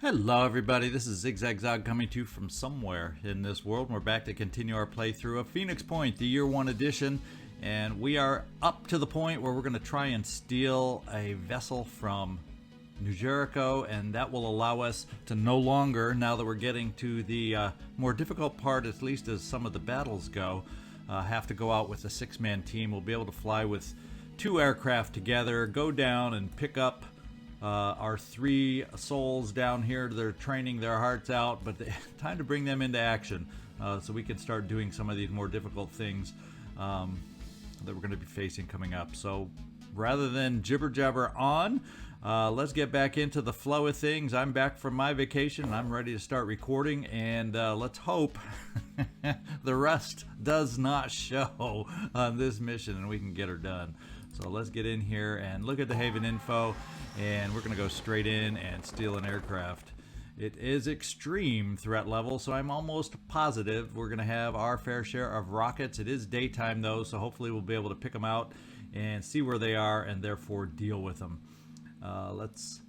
Hello everybody, this is ZigZagZog coming to you from somewhere in this world. We're back to continue our playthrough of Phoenix Point, the Year 1 edition, and we are up to the point where we're going to try and steal a vessel from New Jericho, and that will allow us to no longer, now that we're getting to the more difficult part, at least as some of the battles go, have to go out with a six-man team. We'll be able to fly with two aircraft together, go down and pick up our three souls down here. They're training their hearts out, but time to bring them into action so we can start doing some of these more difficult things that we're going to be facing coming up. So rather than jibber jabber on, let's get back into the flow of things. I'm back from my vacation and I'm ready to start recording, and let's hope the rest does not show on this mission and we can get her done. So let's get in here and look at the Haven info, and we're going to go straight in and steal an aircraft. It is extreme threat level, so I'm almost positive we're going to have our fair share of rockets. It is daytime though, so hopefully we'll be able to pick them out and see where they are and therefore deal with them. Let's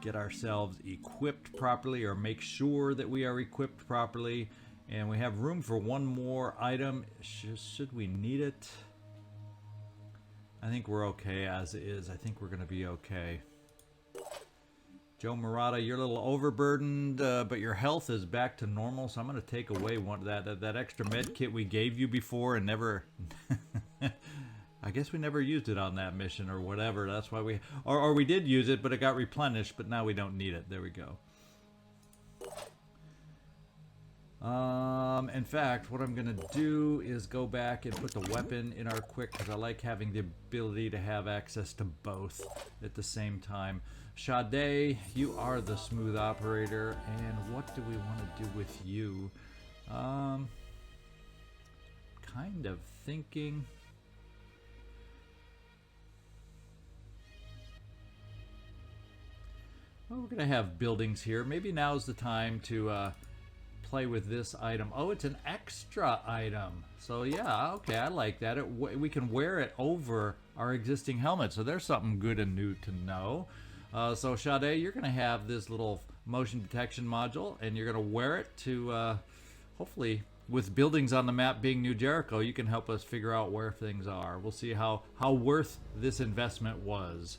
get ourselves equipped properly, or make sure that we are equipped properly. And we have room for one more item. Should we need it? I think we're okay as is. I think we're going to be okay. Joe Murata, you're a little overburdened, but your health is back to normal, so I'm going to take away one that extra med kit we gave you before and never... I guess we never used it on that mission or whatever. That's why we... Or we did use it, but it got replenished, but now we don't need it. There we go. In fact, what I'm going to do is go back and put the weapon in our quick, because I like having the ability to have access to both at the same time. Sade, you are the smooth operator, and what do we want to do with you? Kind of thinking... Well, we're going to have buildings here. Maybe now's the time to play with this item. Oh, it's an extra item. So yeah, okay, I like that. We can wear it over our existing helmet. So there's something good and new to know. So Sade, you're going to have this little motion detection module, and you're going to wear it to, hopefully, with buildings on the map being New Jericho, you can help us figure out where things are. We'll see how worth this investment was.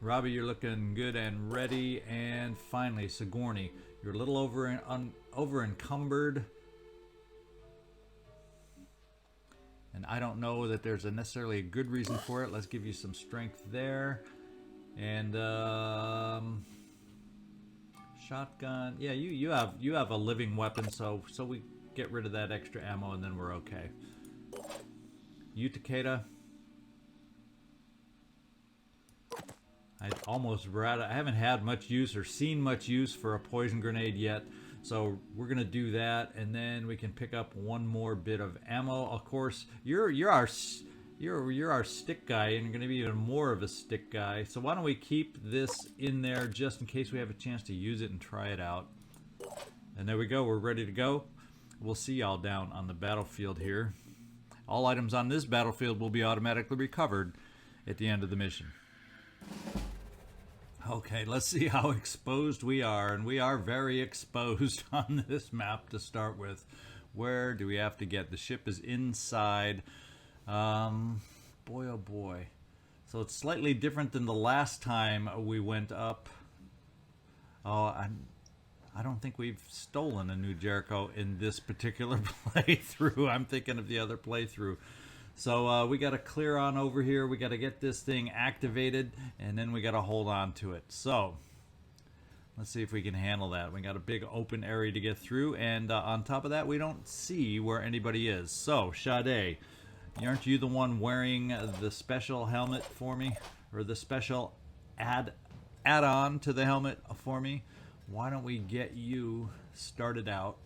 Robbie, you're looking good and ready. And finally, Sigourney, you're a little over encumbered. And I don't know that there's necessarily a good reason for it. Let's give you some strength there. And shotgun. Yeah, you have a living weapon, so we get rid of that extra ammo and then we're okay. You, Takeda. I haven't had much use or seen much use for a poison grenade yet, so we're gonna do that, and then we can pick up one more bit of ammo. Of course, you're our stick guy, and you're gonna be even more of a stick guy. So why don't we keep this in there just in case we have a chance to use it and try it out. And there we go. We're ready to go. We'll see y'all down on the battlefield here. All items on this battlefield will be automatically recovered at the end of the mission. Okay, let's see how exposed we are, and we are very exposed on this map to start with. Where do we have to get? The ship is inside. Boy, oh boy. So it's slightly different than the last time we went up. Oh, I don't think we've stolen a New Jericho in this particular playthrough. I'm thinking of the other playthrough. So we got to clear on over here. We got to get this thing activated, and then we got to hold on to it. So let's see if we can handle that. We got a big open area to get through, and on top of that, we don't see where anybody is. So Sade, aren't you the one wearing the special helmet for me, or the special add-on to the helmet for me? Why don't we get you started out?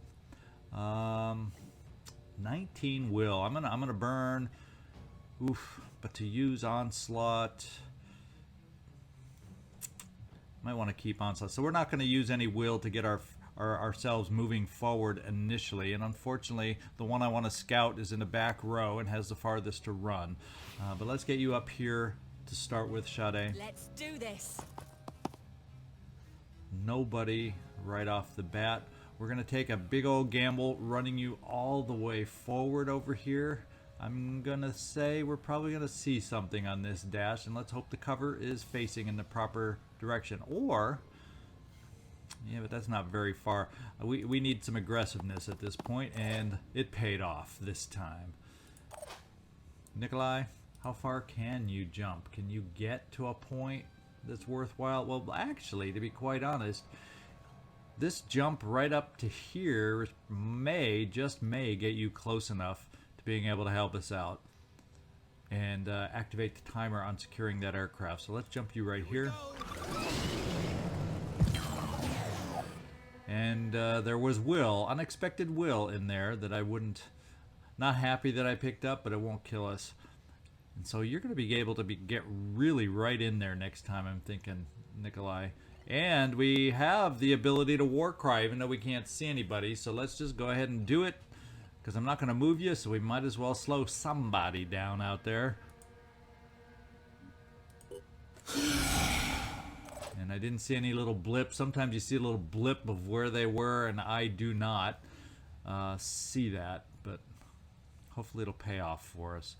19 will. I'm gonna burn. Oof. But to use onslaught, might want to keep onslaught. So we're not going to use any will to get ourselves moving forward initially. And unfortunately, the one I want to scout is in the back row and has the farthest to run. But let's get you up here to start with, Sade. Let's do this. Nobody right off the bat. We're going to take a big old gamble running you all the way forward over here. I'm going to say we're probably going to see something on this dash, and let's hope the cover is facing in the proper direction. Or, yeah, but that's not very far. We need some aggressiveness at this point, and it paid off this time. Nikolai, how far can you jump? Can you get to a point that's worthwhile? Well, actually, to be quite honest, this jump right up to here may get you close enough to being able to help us out and activate the timer on securing that aircraft. So let's jump you right here. And there was unexpected will in there that I wouldn't, not happy that I picked up, but it won't kill us. And so you're going to be able to get really right in there next time, I'm thinking, Nikolai. And we have the ability to war cry, even though we can't see anybody. So let's just go ahead and do it, because I'm not going to move you, so we might as well slow somebody down out there. And I didn't see any little blip. Sometimes you see a little blip of where they were, and I do not see that. But hopefully it'll pay off for us.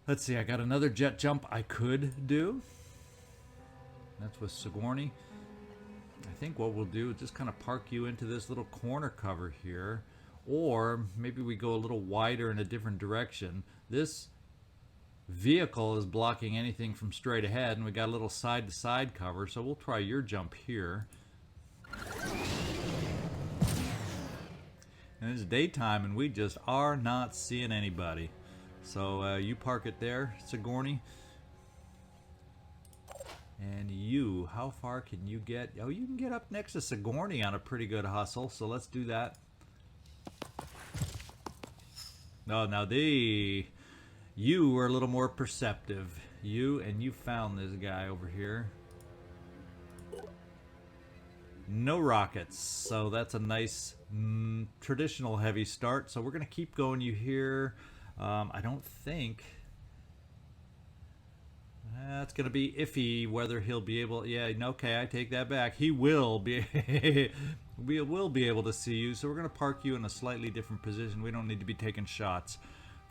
Let's see, I got another jet jump I could do. That's with Sigourney. I think what we'll do is just kind of park you into this little corner cover here. Or maybe we go a little wider in a different direction. This vehicle is blocking anything from straight ahead, and we got a little side-to-side cover, so we'll try your jump here. And it's daytime, and we just are not seeing anybody. So you park it there, Sigourney. And you, how far can you get? Oh, you can get up next to Sigourney on a pretty good hustle, so let's do that. Oh, now you were a little more perceptive. You found this guy over here. No rockets, so that's a nice traditional heavy start. So we're going to keep going you here. I don't think... That's going to be iffy whether he'll be able... Yeah, okay, I take that back. He will be... we will be able to see you, so we're going to park you in a slightly different position. We don't need to be taking shots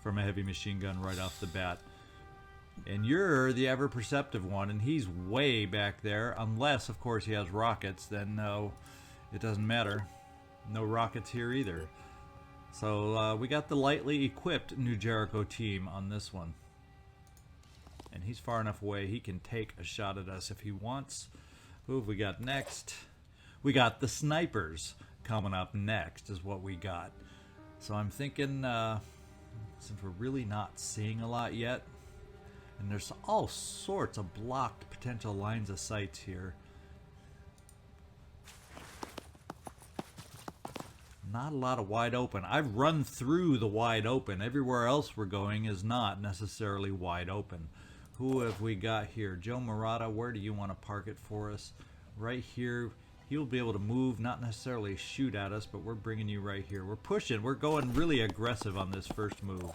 from a heavy machine gun right off the bat. And you're the ever-perceptive one, and he's way back there. Unless, of course, he has rockets, then no, it doesn't matter. No rockets here either. So we got the lightly equipped New Jericho team on this one. And he's far enough away he can take a shot at us if he wants. Who have we got next? We got the snipers coming up next is what we got. So I'm thinking, since we're really not seeing a lot yet, and there's all sorts of blocked potential lines of sights here. Not a lot of wide open. I've run through the wide open. Everywhere else we're going is not necessarily wide open. Who have we got here? Joe Murata, where do you want to park it for us? Right here. He'll be able to move, not necessarily shoot at us, but we're bringing you right here. We're pushing. We're going really aggressive on this first move.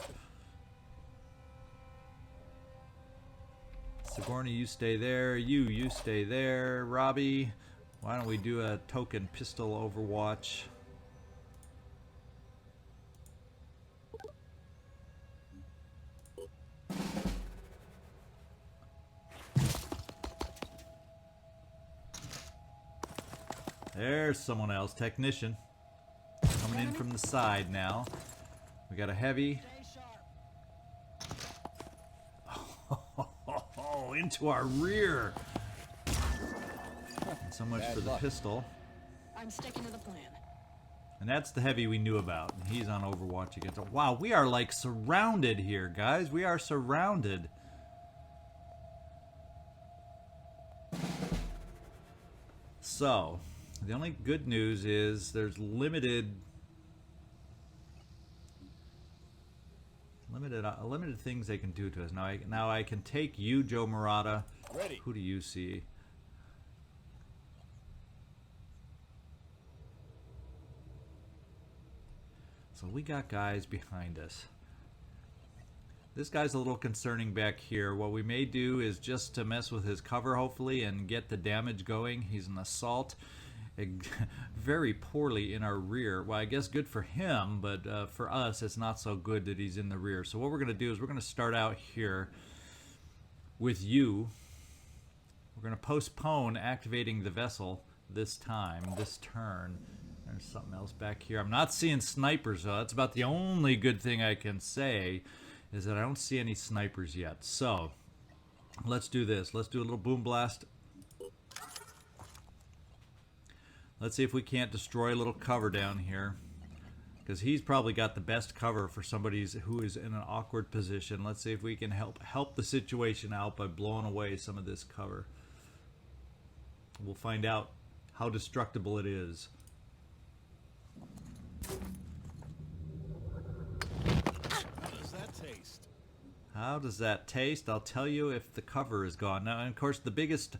Sigourney, you stay there. You stay there. Robbie, why don't we do a token pistol overwatch? There's someone else, technician, coming in from the side now. We got a heavy. Oh, into our rear. And so much for the pistol. I'm sticking to the plan. And that's the heavy we knew about. He's on Overwatch against us. Wow, we are like surrounded here, guys. We are surrounded. So, the only good news is there's limited things they can do to us. Now I can take you, Joe Murata. Ready. Who do you see? So we got guys behind us. This guy's a little concerning back here. What we may do is just to mess with his cover, hopefully, and get the damage going. He's an assault very poorly in our rear. Well, I guess good for him, but for us, it's not so good that he's in the rear. So what we're going to do is we're going to start out here with you. We're going to postpone activating the vessel this time, this turn. There's something else back here. I'm not seeing snipers, though. That's about the only good thing I can say, is that I don't see any snipers yet. So let's do this. Let's do a little boom blast. Let's see if we can't destroy a little cover down here, because he's probably got the best cover for somebody who is in an awkward position. Let's see if we can help the situation out by blowing away some of this cover. We'll find out how destructible it is. How does that taste? How does that taste? I'll tell you if the cover is gone. Now, and of course, the biggest,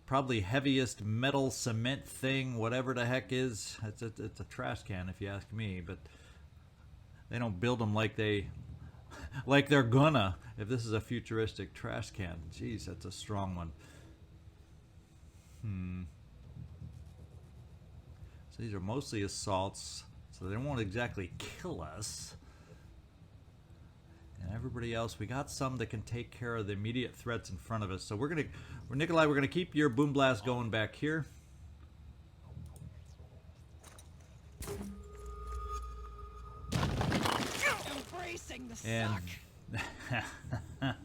probably heaviest metal cement thing, whatever the heck is, it's a trash can if you ask me, but they don't build them like they're gonna. If this is a futuristic trash can, geez, that's a strong one. So these are mostly assaults, so they won't exactly kill us. And everybody else, we got some that can take care of the immediate threats in front of us. So Nikolai, we're gonna keep your boom blast going back here. Embracing the And suck.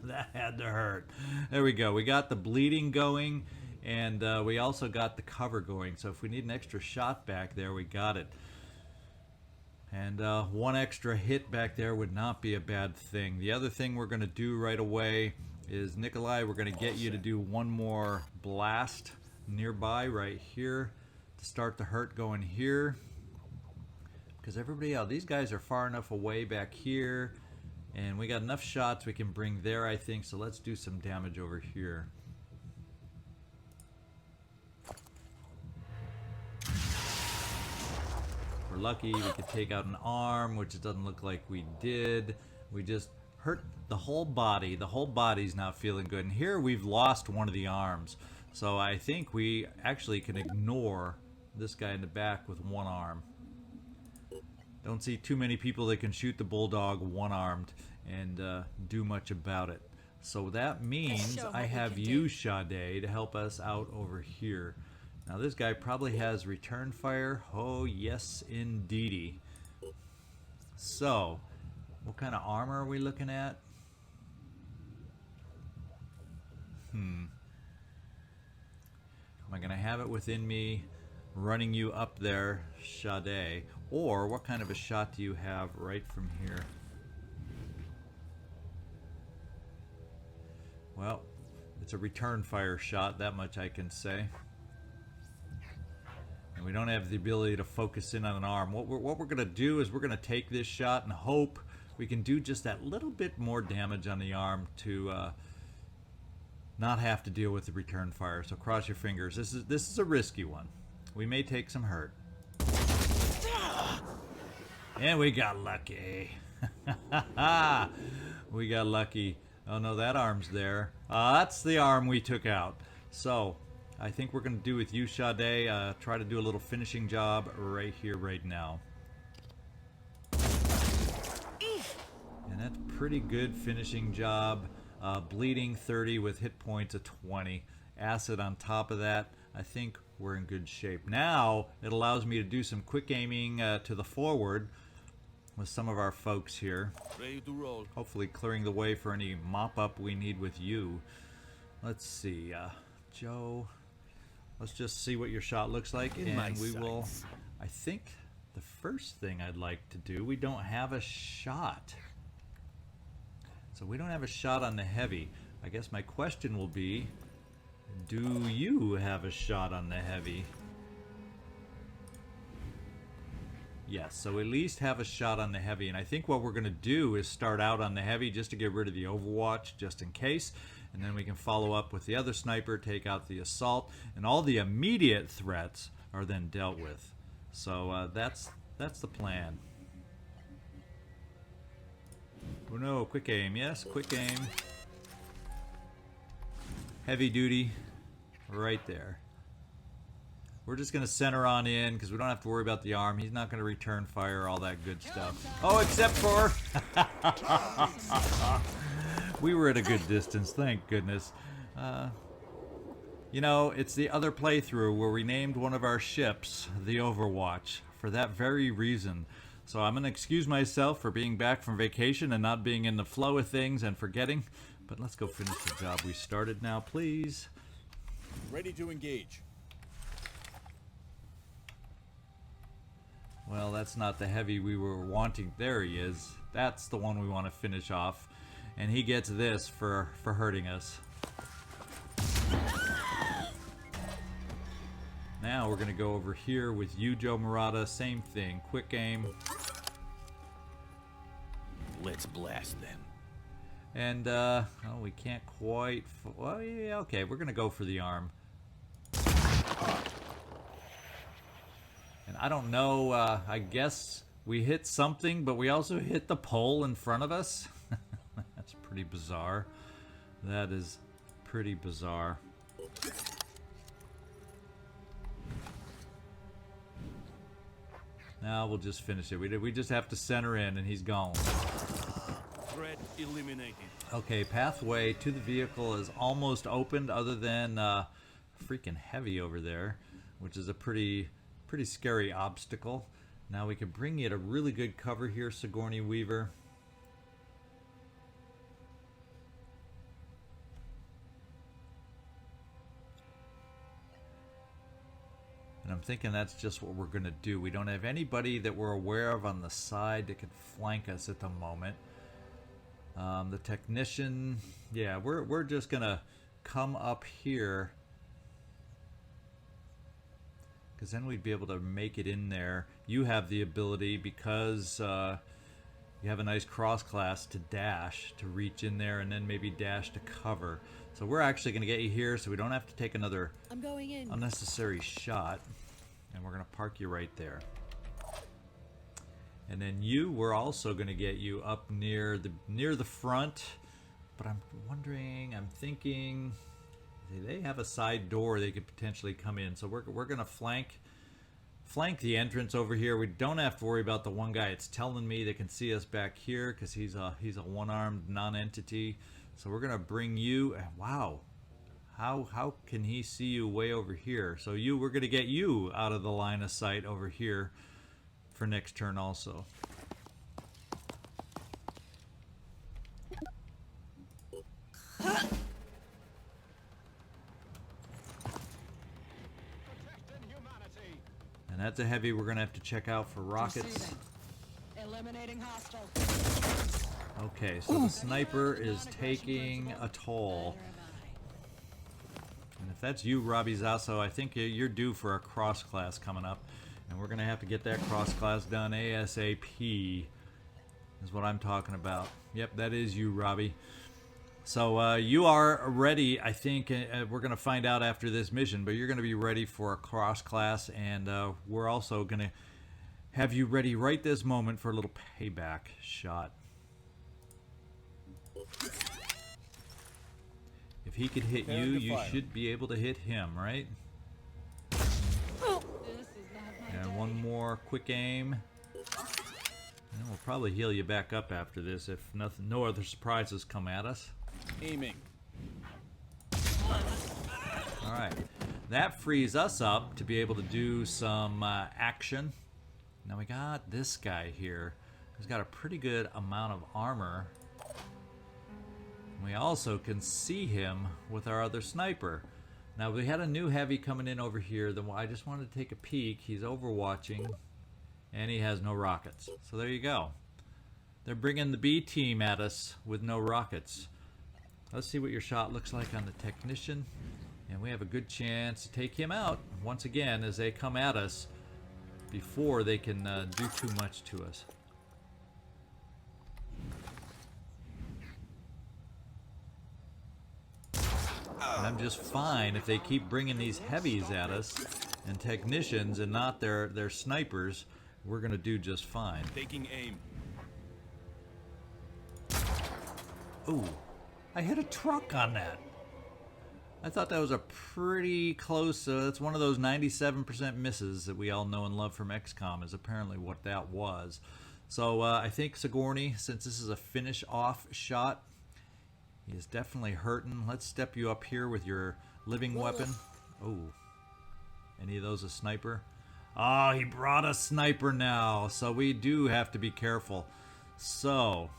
that had to hurt. There we go. We got the bleeding going, and we also got the cover going. So if we need an extra shot back there, we got it. And one extra hit back there would not be a bad thing. The other thing we're going to do right away is, Nikolai, we're going to get you to do one more blast nearby right here to start the hurt going here. Because everybody else, these guys are far enough away back here, and we got enough shots we can bring there, I think. So let's do some damage over here. We're lucky we could take out an arm, which it doesn't look like we did. We just hurt the whole body. The whole body's not feeling good. And here we've lost one of the arms. So I think we actually can ignore this guy in the back with one arm. Don't see too many people that can shoot the bulldog one-armed and do much about it. So that means I have you, Sade, to help us out over here. Now this guy probably has return fire. Oh yes, indeedy. So, what kind of armor are we looking at? Am I gonna have it within me running you up there, Sade? Or what kind of a shot do you have right from here? Well, it's a return fire shot, that much I can say. And we don't have the ability to focus in on an arm. What we're going to do is we're going to take this shot and hope we can do just that little bit more damage on the arm to not have to deal with the return fire. So cross your fingers. This is a risky one. We may take some hurt. And we got lucky. We got lucky. Oh no, that arm's there. That's the arm we took out. So I think we're going to do with you, Sade, try to do a little finishing job right here, right now. And that's pretty good finishing job. Bleeding 30 with hit points of 20. Acid on top of that. I think we're in good shape. Now it allows me to do some quick aiming to the forward with some of our folks here. Ready to roll. Hopefully clearing the way for any mop-up we need with you. Let's see, Joe... Let's just see what your shot looks like, and we will... I think the first thing I'd like to do, we don't have a shot. So we don't have a shot on the heavy. I guess my question will be, do you have a shot on the heavy? Yes, so at least have a shot on the heavy, and I think what we're going to do is start out on the heavy just to get rid of the overwatch, just in case. And then we can follow up with the other sniper, take out the assault, and all the immediate threats are then dealt with. So that's the plan. Oh no, quick aim. Yes, quick aim. Heavy duty. Right there. We're just going to center on in because we don't have to worry about the arm. He's not going to return fire, all that good stuff. Oh, except for... we were at a good distance, thank goodness. You know, it's the other playthrough where we named one of our ships the Overwatch for that very reason. So I'm going to excuse myself for being back from vacation and not being in the flow of things and forgetting. But let's go finish the job we started now, please. Ready to engage. Well, that's not the heavy we were wanting. There he is. That's the one we want to finish off. And he gets this for hurting us. Now we're going to go over here with you, Joe Murata. Same thing. Quick aim. Let's blast them. And, oh, we can't quite... Well, yeah, okay. We're going to go for the arm. And I don't know, I guess we hit something, but we also hit the pole in front of us. That's pretty bizarre. That is pretty bizarre. Now we'll just finish it. We just have to center in, and he's gone. Threat eliminated. Okay, pathway to the vehicle is almost opened, other than freaking heavy over there, which is a pretty scary obstacle. Now we can bring you to really good cover here, Sigourney Weaver. And I'm thinking that's just what we're going to do. We don't have anybody that we're aware of on the side that can flank us at the moment. The technician, yeah, we're just going to come up here, because then we'd be able to make it in there. You have the ability, because you have a nice cross class, to dash, to reach in there, and then maybe dash to cover. So we're actually going to get you here so we don't have to take another unnecessary shot. And we're going to park you right there. And then we're also going to get you up near the front. But I'm wondering, I'm thinking, they have a side door they could potentially come in. So we're going to flank the entrance over here. We don't have to worry about the one guy. It's telling me they can see us back here because he's a one-armed non-entity. So we're going to bring you. Wow. How can he see you way over here? So we're going to get you out of the line of sight over here for next turn also. And that's a heavy we're going to have to check out for rockets. Eliminating hostile. Okay, so the sniper is taking a toll. And if that's you, Robbie Zasso, I think you're due for a cross class coming up. And we're going to have to get that cross class done ASAP, is what I'm talking about. Yep, that is you, Robbie. So you are ready, I think. We're going to find out after this mission, but you're going to be ready for a cross class. And we're also going to have you ready right this moment for a little payback shot. If he could hit you, you should be able to hit him, right? And one more quick aim. And we'll probably heal you back up after this if no other surprises come at us. Aiming. Alright. That frees us up to be able to do some action. Now we got this guy here who's got a pretty good amount of armor. We also can see him with our other sniper. Now we had a new heavy coming in over here. I just wanted to take a peek. He's overwatching, and he has no rockets. So there you go. They're bringing the B team at us with no rockets. Let's see what your shot looks like on the technician, and we have a good chance to take him out once again as they come at us before they can do too much to us. And I'm just fine if they keep bringing these heavies at us and technicians and not their snipers. We're going to do just fine. Taking aim. Ooh, I hit a truck on that. I thought that was a pretty close, that's one of those 97% misses that we all know and love from XCOM is apparently what that was. So I think Sigourney, since this is a finish off shot, he is definitely hurting. Let's step you up here with your living weapon. Oh, any of those a sniper? Oh, he brought a sniper now, so we do have to be careful. So,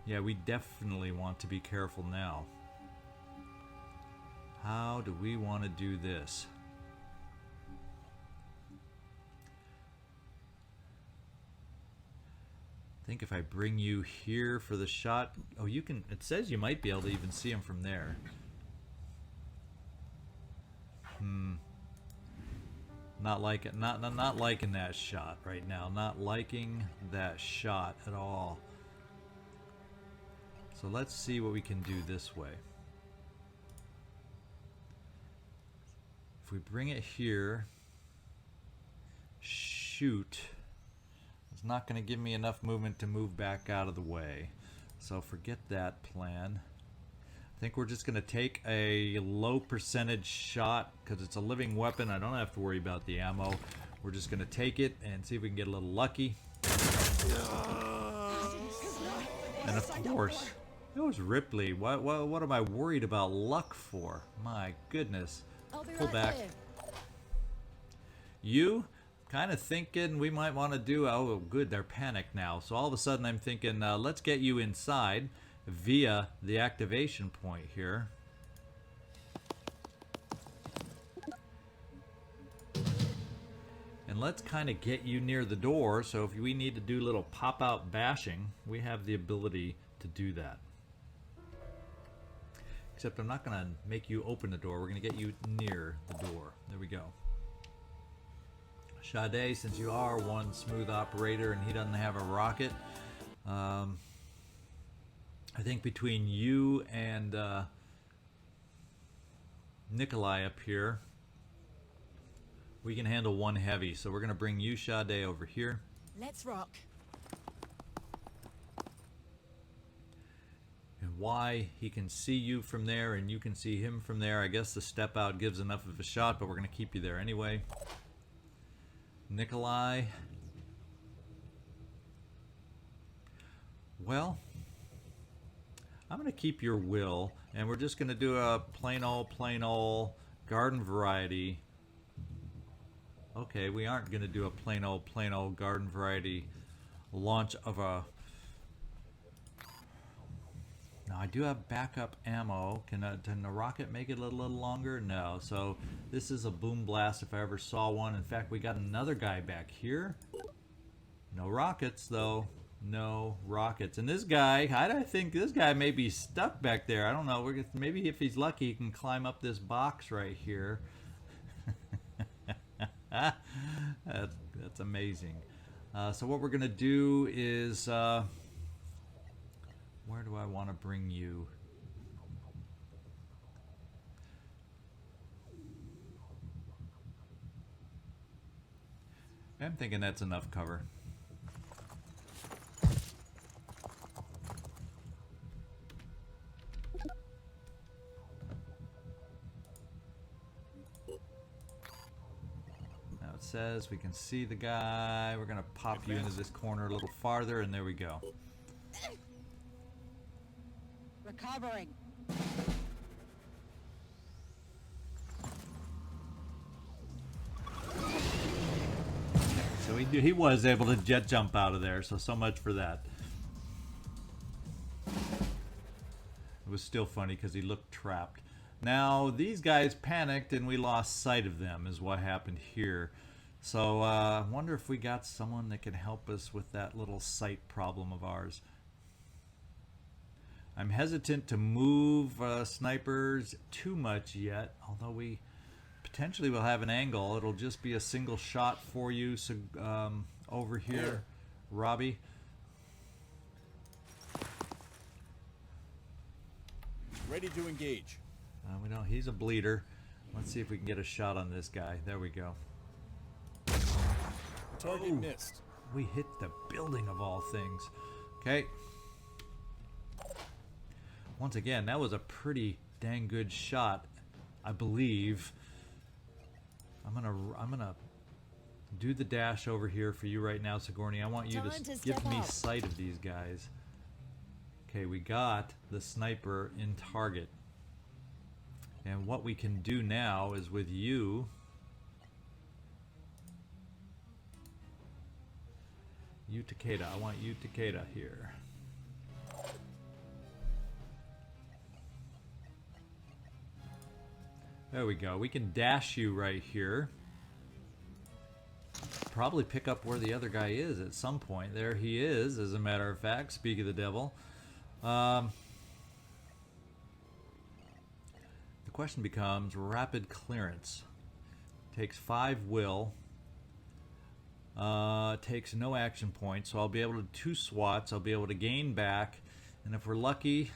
yeah, we definitely want to be careful now. How do we want to do this? I think if I bring you here for the shot, oh, you can, it says you might be able to even see him from there. Not like it, not liking that shot right now. Not liking that shot at all. So let's see what we can do this way. If we bring it here, shoot, it's not going to give me enough movement to move back out of the way. So forget that plan. I think we're just going to take a low percentage shot because it's a living weapon. I don't have to worry about the ammo. We're just going to take it and see if we can get a little lucky. And of course, it was Ripley. What am I worried about luck for? My goodness. Pull back. You kind of thinking we might want to do, oh good, they're panicked now. So all of a sudden I'm thinking, let's get you inside via the activation point here. And let's kind of get you near the door, so if we need to do a little pop-out bashing, we have the ability to do that. Except I'm not going to make you open the door. We're going to get you near the door. There we go. Sade, since you are one smooth operator and he doesn't have a rocket, I think between you and Nikolai up here, we can handle one heavy. So we're going to bring you, Sade, over here. Let's rock. And why he can see you from there and you can see him from there. I guess the step out gives enough of a shot, but we're going to keep you there anyway. Nikolai. Well, I'm going to keep your will, and we're just going to do a plain old garden variety. Okay, we aren't going to do a plain old garden variety launch of a... Now I do have backup ammo. Can the rocket make it a little longer? No. So this is a boom blast if I ever saw one. In fact, we got another guy back here. No rockets though. No rockets. And this guy, I think this guy may be stuck back there. I don't know. Maybe if he's lucky, he can climb up this box right here. That's amazing. So what we're gonna do is. Where do I want to bring you? I'm thinking that's enough cover. Now it says we can see the guy. We're going to pop you into this corner a little farther, and there we go. Recovering. So he was able to jet jump out of there, so much for that. It was still funny because he looked trapped. Now, these guys panicked and we lost sight of them is what happened here. So I wonder if we got someone that can help us with that little sight problem of ours. I'm hesitant to move snipers too much yet, although we potentially will have an angle. It'll just be a single shot for you. So over here, Robbie. Ready to engage. We know he's a bleeder. Let's see if we can get a shot on this guy. There we go. Target missed. We hit the building of all things. Okay. Once again, that was a pretty dang good shot, I believe. I'm gonna do the dash over here for you right now, Sigourney. I want you to give me sight of these guys. Okay, we got the sniper in target. And what we can do now is with you... You Takeda. I want you Takeda here. There we go. We can dash you right here. Probably pick up where the other guy is at some point. There he is, as a matter of fact. Speak of the devil. The question becomes rapid clearance. Takes 5 will. Takes no action points, so I'll be able to 2 swats. I'll be able to gain back, and if we're lucky,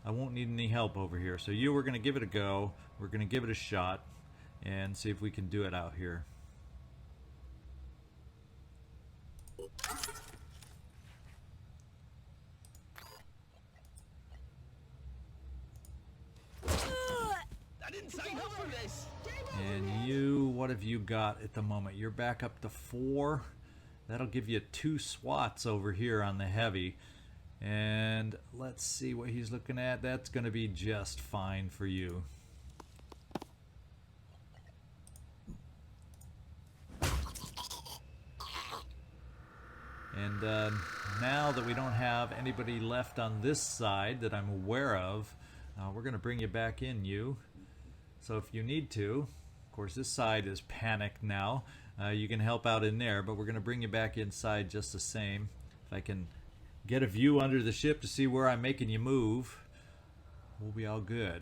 I won't need any help over here. So we're going to give it a go. We're going to give it a shot and see if we can do it out here. I didn't sign up for this. And you, what have you got at the moment? You're back up to 4. That'll give you 2 swats over here on the heavy. And let's see what he's looking at. That's going to be just fine for you. And now that we don't have anybody left on this side that I'm aware of, we're going to bring you back in, you. So if you need to, of course this side is panicked now, you can help out in there, but we're going to bring you back inside just the same. If I can get a view under the ship to see where I'm making you move, we'll be all good.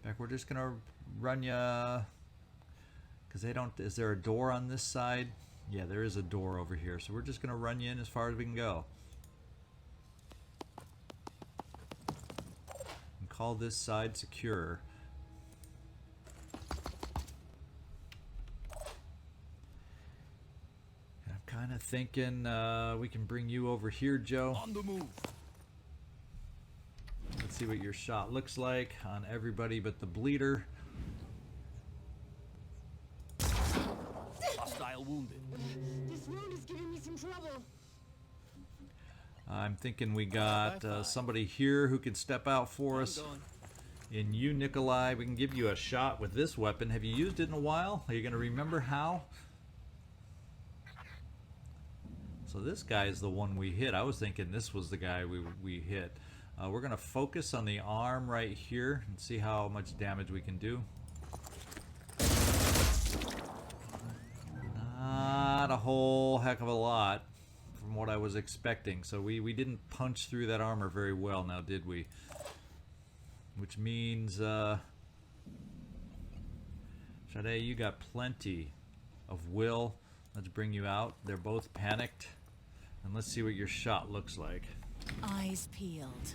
In fact, we're just going to run you, because they don't, is there a door on this side? Yeah, there is a door over here, so we're just going to run you in as far as we can go. And call this side secure. And I'm kind of thinking we can bring you over here, Joe. On the move. Let's see what your shot looks like on everybody but the bleeder. Hostile wounded. This wound is giving me some trouble. I'm thinking we got somebody here who can step out for us. In you, Nikolai, we can give you a shot with this weapon. Have you used it in a while? Are you going to remember how? So this guy is the one we hit. I was thinking this was the guy we hit. We're going to focus on the arm right here and see how much damage we can do. Not a whole heck of a lot from what I was expecting. So we didn't punch through that armor very well now, did we? Which means, Sade, you got plenty of will. Let's bring you out. They're both panicked. And let's see what your shot looks like. Eyes peeled.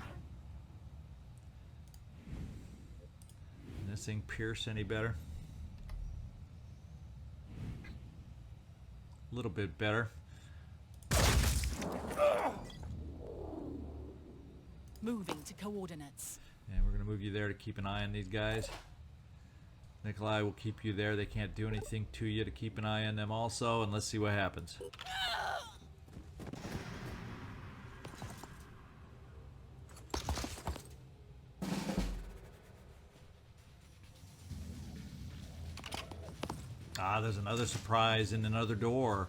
Can this thing pierce any better? A little bit better. Moving to coordinates. And we're going to move you there to keep an eye on these guys. Nikolai will keep you there. They can't do anything to you to keep an eye on them also. And let's see what happens. Ah, there's another surprise in another door.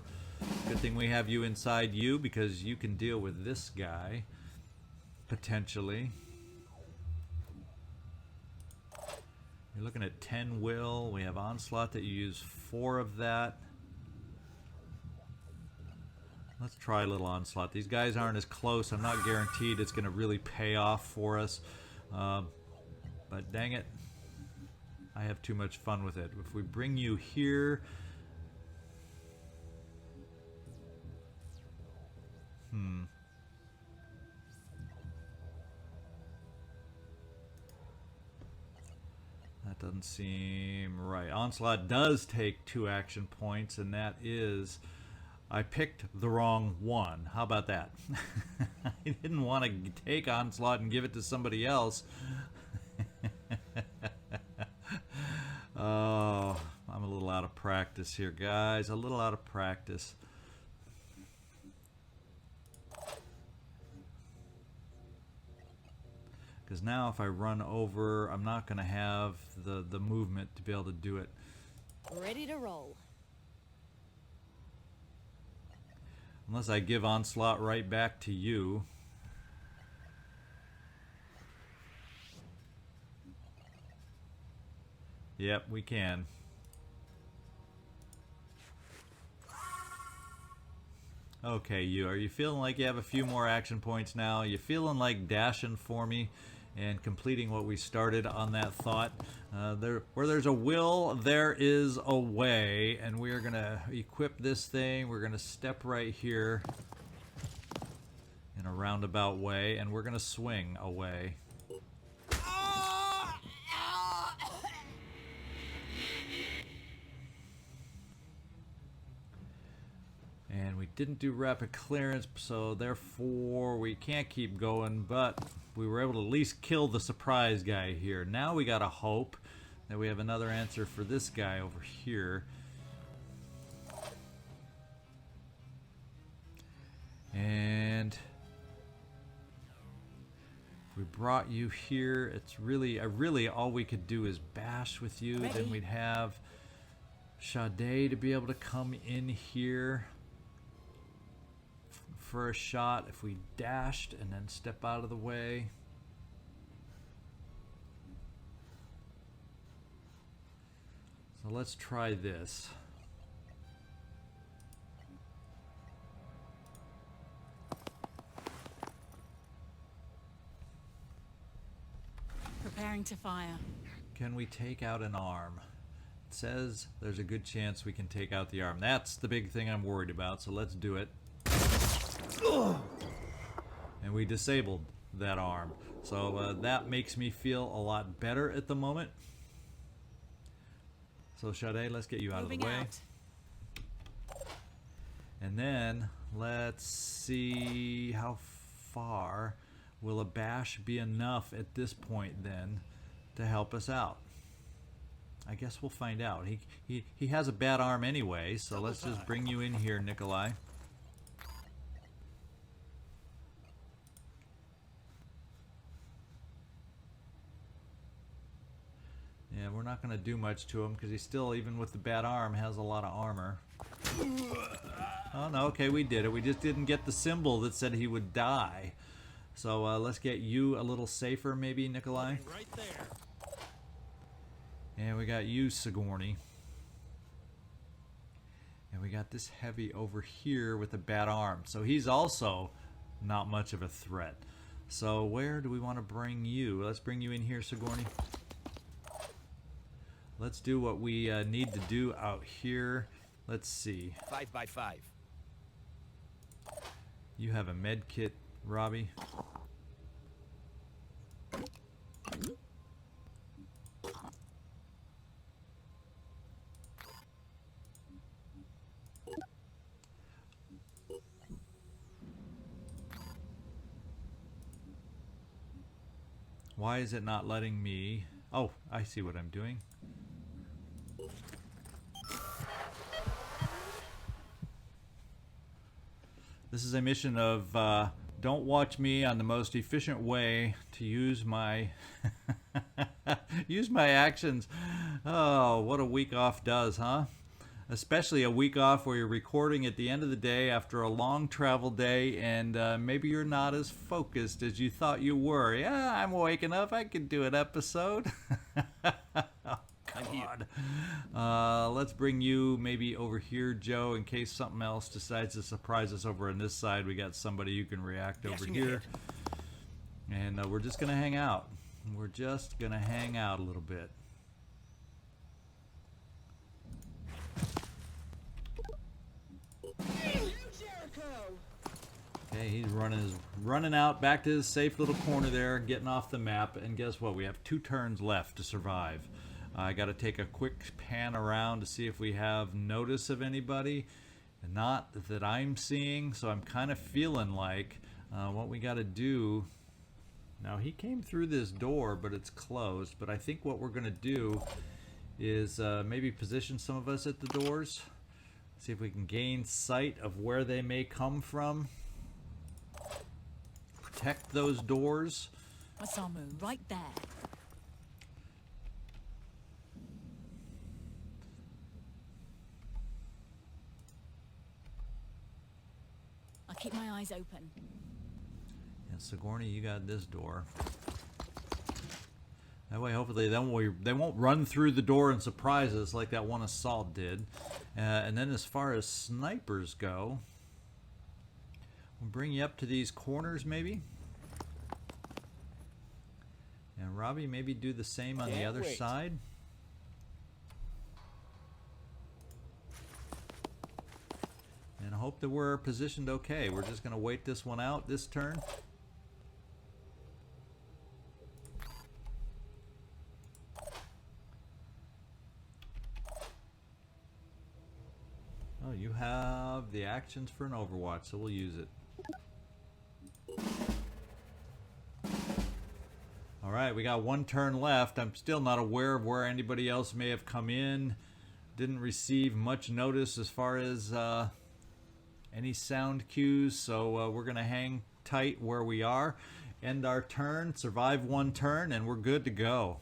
Good thing we have you inside you, because you can deal with this guy. Potentially. You're looking at 10 will. We have onslaught that you use 4 of that. Let's try a little onslaught. These guys aren't as close. I'm not guaranteed it's going to really pay off for us. But dang it, I have too much fun with it. If we bring you here... That doesn't seem right. Onslaught does take 2 action points, and that is I picked the wrong one. How about that? I didn't want to take Onslaught and give it to somebody else. Oh, I'm a little out of practice here, guys. A little out of practice. Because now if I run over, I'm not going to have the movement to be able to do it. Ready to roll. Unless I give Onslaught right back to you. Yep, we can. Okay, you. Are you feeling like you have a few more action points now? You feeling like dashing for me and completing what we started on that thought? Where there's a will, there is a way, and we are going to equip this thing. We're going to step right here in a roundabout way, and we're going to swing away. And we didn't do rapid clearance, so therefore we can't keep going, but we were able to at least kill the surprise guy here. Now we gotta hope that we have another answer for this guy over here. And if we brought you here, it's really all we could do is bash with you. Ready? Then we'd have Sade to be able to come in here for a shot if we dashed and then step out of the way. So let's try this. Preparing to fire. Can we take out an arm? It says there's a good chance we can take out the arm. That's the big thing I'm worried about, so let's do it. And we disabled that arm. So that makes me feel a lot better at the moment. So Sade, let's get you out Moving of the way. out. And then let's see how far will a bash be enough at this point then to help us out. I guess we'll find out. He has a bad arm anyway, so let's just bring you in here, Nikolai. Yeah, we're not going to do much to him because he still, even with the bad arm, has a lot of armor. Oh no, okay, we did it. We just didn't get the symbol that said he would die. So let's get you a little safer, maybe, Nikolai. Right there. And we got you, Sigourney. And we got this heavy over here with a bad arm. So he's also not much of a threat. So where do we want to bring you? Let's bring you in here, Sigourney. Let's do what we need to do out here. Let's see. 5 by 5. You have a med kit, Robbie. Why is it not letting me? Oh, I see what I'm doing. This is a mission of don't watch me on the most efficient way to use my use my actions. Oh, what a week off does, huh? Especially a week off where you're recording at the end of the day after a long travel day, and maybe you're not as focused as you thought you were. Yeah, I'm waking up. I could do an episode. Let's bring you maybe over here, Joe, in case something else decides to surprise us over on this side. We got somebody who can react over here. And we're just going to hang out. We're just going to hang out a little bit. Jericho! Okay, he's running out back to his safe little corner there, getting off the map. And guess what? We have 2 turns left to survive. I got to take a quick pan around to see if we have notice of anybody. Not that I'm seeing, so I'm kind of feeling like what we got to do. Now, he came through this door, but it's closed. But I think what we're going to do is maybe position some of us at the doors. See if we can gain sight of where they may come from. Protect those doors. Masamu, right there. I'll keep my eyes open. And Sigourney, you got this door. That way, hopefully, they won't run through the door and surprise us like that one assault did. And then as far as snipers go, we'll bring you up to these corners maybe. And Robbie, maybe do the same on the other side. And I hope that we're positioned okay. We're just going to wait this one out this turn. Oh, you have the actions for an Overwatch, so we'll use it. Alright, we got one turn left. I'm still not aware of where anybody else may have come in. Didn't receive much notice as far as any sound cues, so we're going to hang tight where we are. End our turn, survive one turn, and we're good to go.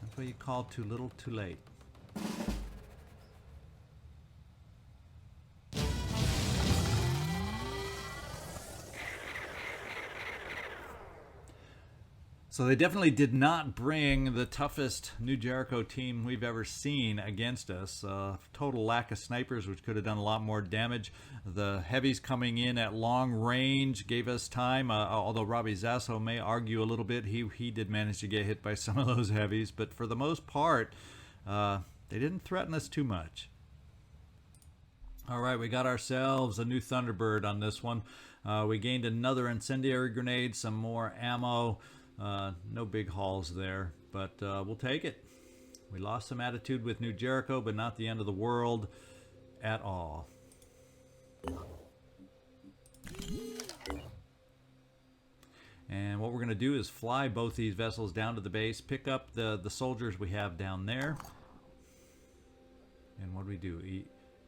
That's what you call too little, too late. So they definitely did not bring the toughest New Jericho team we've ever seen against us. Total lack of snipers, which could have done a lot more damage. The heavies coming in at long range gave us time, although Robbie Zasso may argue a little bit. He did manage to get hit by some of those heavies, but for the most part, they didn't threaten us too much. All right, we got ourselves a new Thunderbird on this one. We gained another incendiary grenade, some more ammo. No big hauls there, but we'll take it. We lost some attitude with New Jericho, but not the end of the world at all. And what we're going to do is fly both these vessels down to the base, pick up the soldiers we have down there. And what do we do?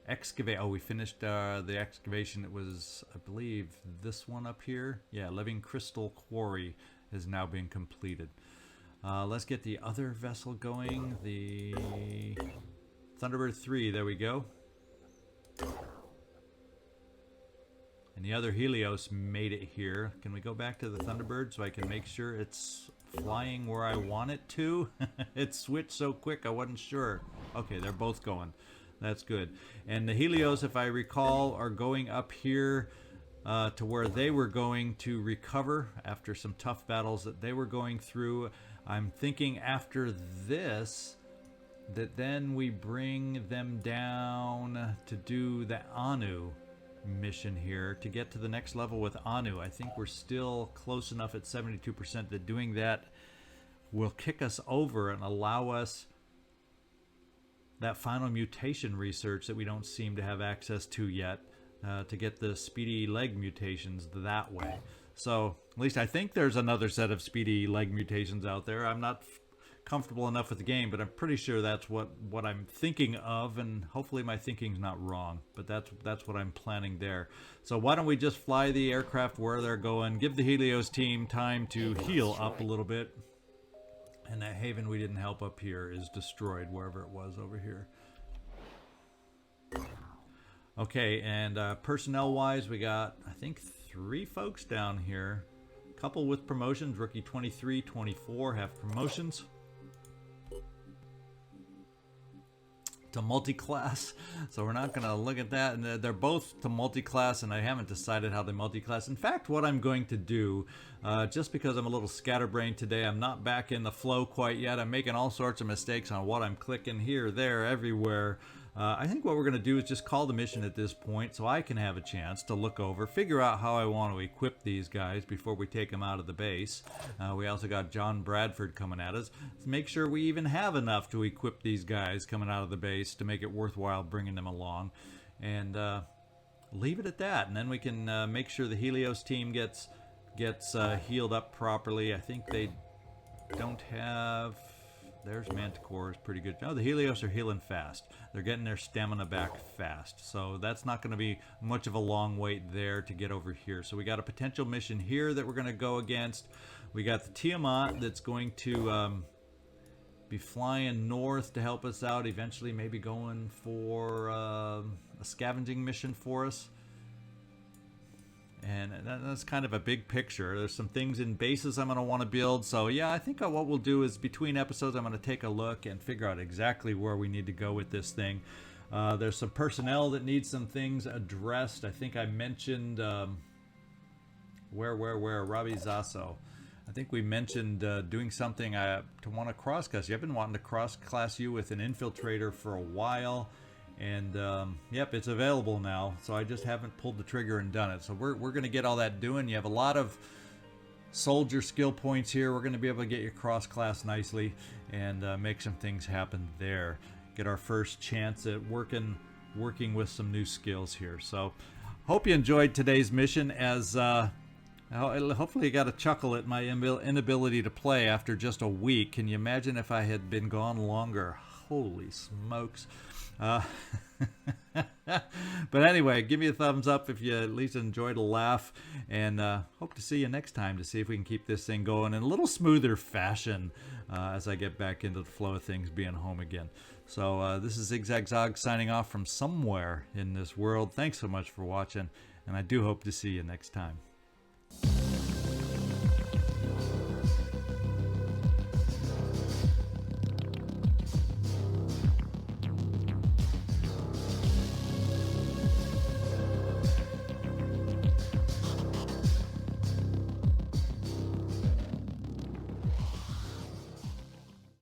Excavate. Oh, we finished the excavation. It was, I believe, this one up here. Yeah, Living Crystal Quarry has now been completed. Let's get the other vessel going. The Thunderbird 3. There we go. And the other Helios made it here. Can we go back to the Thunderbird so I can make sure it's flying where I want it to? It switched so quick I wasn't sure. Okay, they're both going. That's good. And the Helios, if I recall, are going up here to where they were going to recover after some tough battles that they were going through. I'm thinking after this that then we bring them down to do the Anu mission here to get to the next level with Anu. I think we're still close enough at 72% that doing that will kick us over and allow us that final mutation research that we don't seem to have access to yet. To get the speedy leg mutations that way. So at least I think there's another set of speedy leg mutations out there. I'm not comfortable enough with the game, but I'm pretty sure that's what I'm thinking of, and hopefully my thinking's not wrong. But that's what I'm planning there. So why don't we just fly the aircraft where they're going, give the Helios team time to heal up a little bit, and that haven we didn't help up here is destroyed wherever it was over here. Okay, and personnel-wise, we got, I think, 3 folks down here. A couple with promotions. Rookie 23, 24 have promotions to multi-class. So we're not going to look at that. And they're both to multi-class, and I haven't decided how they multi-class. In fact, what I'm going to do, just because I'm a little scatterbrained today, I'm not back in the flow quite yet. I'm making all sorts of mistakes on what I'm clicking here, there, everywhere. I think what we're going to do is just call the mission at this point so I can have a chance to look over, figure out how I want to equip these guys before we take them out of the base. We also got John Bradford coming at us. Let's make sure we even have enough to equip these guys coming out of the base to make it worthwhile bringing them along. And leave it at that. And then we can make sure the Helios team gets healed up properly. I think they don't have... There's Manticore is pretty good. No, the Helios are healing fast. They're getting their stamina back fast. So that's not going to be much of a long wait there to get over here. So we got a potential mission here that we're going to go against. We got the Tiamat that's going to be flying north to help us out. Eventually maybe going for a scavenging mission for us. And that's kind of a big picture. There's some things in bases I'm going to want to build. So yeah, I think what we'll do is between episodes I'm going to take a look and figure out exactly where we need to go with this thing. There's some personnel that need some things addressed. I think I mentioned Robbie Zasso. I think we mentioned doing something to want to cross-class you. I've been wanting to cross-class you with an infiltrator for a while. And yep, it's available now, so I just haven't pulled the trigger and done it. So we're going to get all that doing. You have a lot of soldier skill points here. We're going to be able to get your cross-class nicely and make some things happen there. Get our first chance at working with some new skills here. So hope you enjoyed today's mission. As hopefully you got a chuckle at my inability to play after just a week. Can you imagine if I had been gone longer? Holy smokes. But anyway, give me a thumbs up if you at least enjoyed a laugh, and hope to see you next time to see if we can keep this thing going in a little smoother fashion as I get back into the flow of things being home again. So this is ZigZagZog signing off from somewhere in this world. Thanks so much for watching, and I do hope to see you next time.